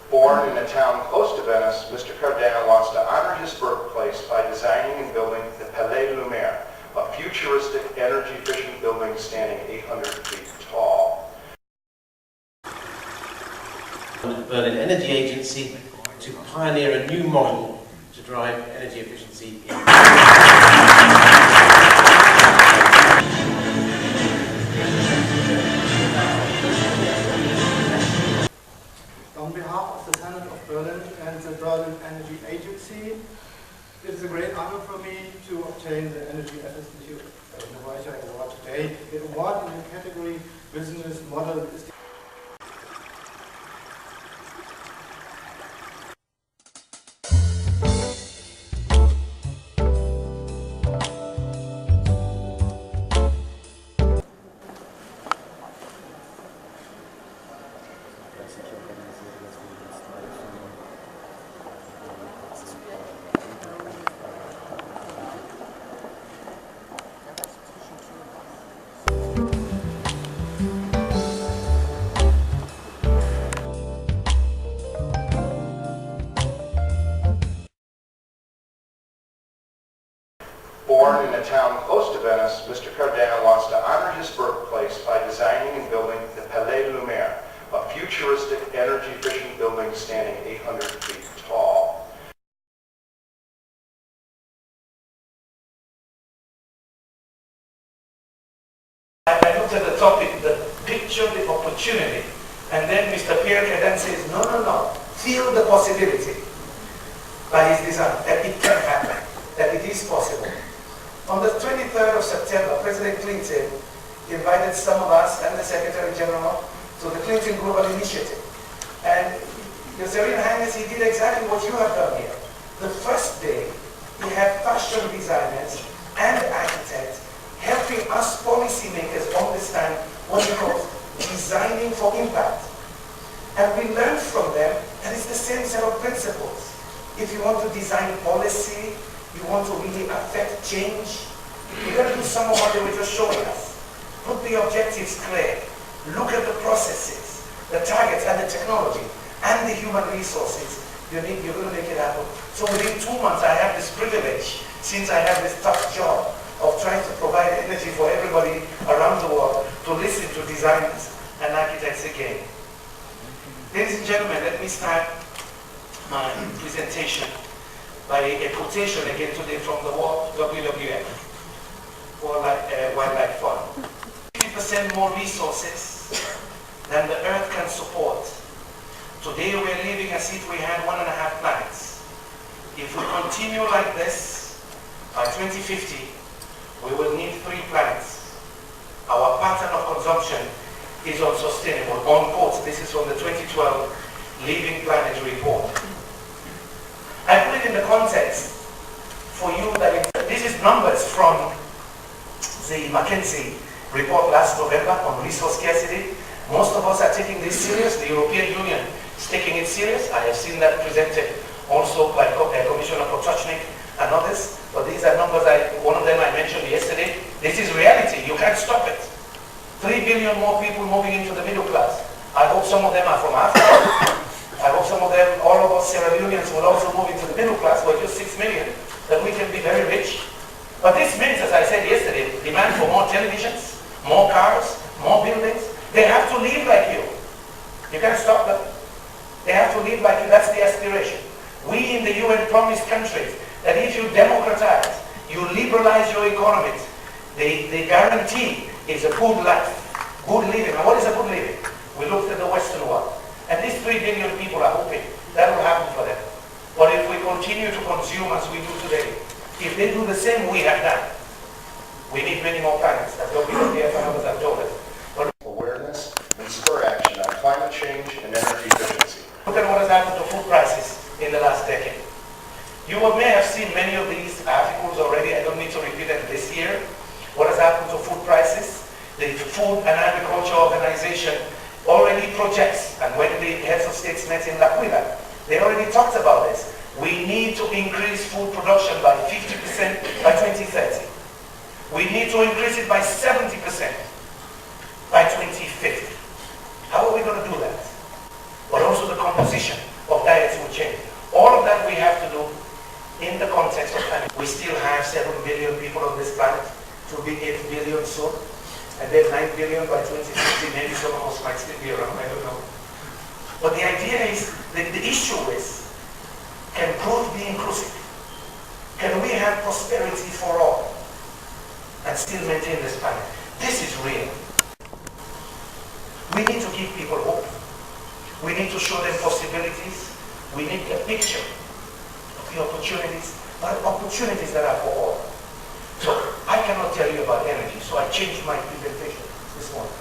Born in a town close to Venice, Mr. Cardin wants to honor his birthplace by designing and building the Palais Lumiere, a futuristic, energy-efficient building standing 800 feet tall. The Berlin Energy Agency to pioneer a new model to drive energy efficiency in On behalf of the Senate of Berlin and the Berlin Energy Agency, it is a great honor for me to obtain the Energy Efficiency Innovator Award today. The award in the category Business Model is Born in a town close to Venice, Mr. Cardin wants to honor his birthplace by designing and building the Palais Lumiere, a futuristic, energy-efficient building standing 800 feet tall. I looked at the topic, the picture, the opportunity, and then Mr. Pierre Cardin says, no, feel the possibility by his design, that it can happen, that it is possible. On the 23rd of September, President Clinton invited some of us and the Secretary General to the Clinton Global Initiative. And Your Serene Highness, he did exactly what you have done here. The first day, he had fashion designers and architects helping us policymakers understand what he calls designing for impact. And we learned from them that it's the same set of principles. If you want to design policy, you want to really affect change, you're going to do some of what they were just showing us. Put the objectives clear. Look at the processes, the targets and the technology and the human resources. You're going to make it happen. So within 2 months, I have this privilege, since I have this tough job of trying to provide energy for everybody around the world, to listen to designers and architects again. Ladies and gentlemen, let me start my presentation by a quotation again today from the WWF, Wildlife Fund. 50% more resources than the Earth can support. Today we're living as if we had 1.5 planets. If we continue like this, by 2050, we will need 3 planets. Our pattern of consumption is unsustainable. Unquote, this is from the 2012 Living Planet report. I put it in the context for you that this is numbers from the McKinsey report last November on resource scarcity. Most of us are taking this serious. The European Union is taking it serious. I have seen that presented also by Commissioner Potocnik and others. But these are numbers, one of them I mentioned yesterday. This is reality. You can't stop it. 3 billion more people moving into the middle class. I hope some of them are from Africa. I hope some of them, all of us Sierra Leoneans, will also move into the middle class. We're just 6 million, that we can be very rich. But this means, as I said yesterday, demand for more televisions, more cars, more buildings. They have to live like you. You can't stop them. They have to live like you. That's the aspiration. We in the UN promised countries that if you democratize, you liberalize your economies, the guarantee is a good life, good living. And what is a good living? We looked at the Western world. And these 3 billion people are hoping that will happen for them. But if we continue to consume as we do today, if they do the same we have done, we need many more planets. That's what WWF and others have told us. But Awareness and spur action on climate change and energy efficiency. look at what has happened to food prices in the last decade. You may have seen many of these articles already. I don't need to repeat them this year. What has happened to food prices? The Food and Agriculture Organization already projects, and when the heads of states met in L'Aquila, they already talked about this. We need to increase food production by 50% by 2030. We We need to increase it by 70% by 2050. How are we going to do that? But also the composition of diets will change. All of that we have to do in the context of planet. We still have 7 billion people on this planet, to be 8 billion soon, and then 9 billion by 2050. Maybe some of us might still be around, I don't know. But the idea is, that the issue is, can growth be inclusive? Can we have prosperity for all and still maintain this planet? This is real. We need to give people hope. We need to show them possibilities. We need a picture of the opportunities, but opportunities that are for all. So I cannot tell you about energy, so I changed my presentation this morning.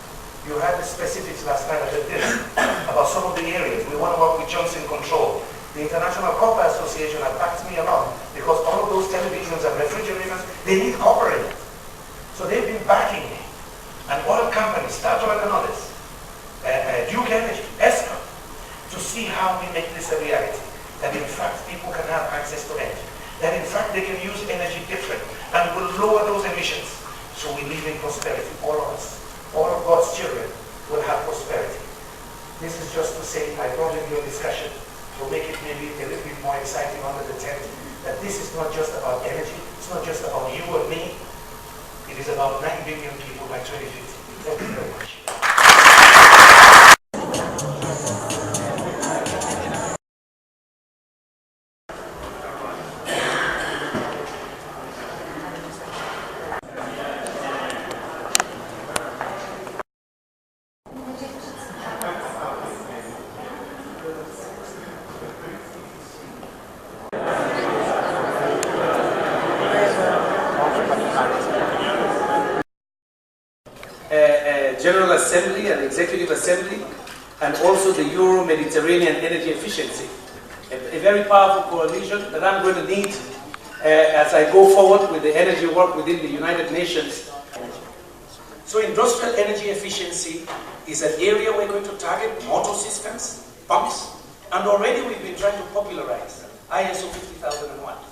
You had the specifics last night at this about some of the areas. We want to work with Johnson Control. The International Copper Association has backed me along because all of those televisions and refrigerators, they need copper in it. So they've been backing me. And oil companies, Statoil and others, Duke Energy, ESCOM, to see how we make this a reality. That in fact people can have access to energy. That in fact they can use energy different and will lower those emissions. So we live in prosperity, all of us. All of God's children will have prosperity. This is just to say, I brought in your discussion to make it maybe a little bit more exciting under the tent, that this is not just about energy, it's not just about you and me, it is about 9 billion people by 2050. Thank you very much. General Assembly and Executive Assembly, and also the Euro-Mediterranean Energy Efficiency, a very powerful coalition that I'm going to need as I go forward with the energy work within the United Nations. So industrial energy efficiency is an area we're going to target motor systems, pumps, and already we've been trying to popularize ISO 50001.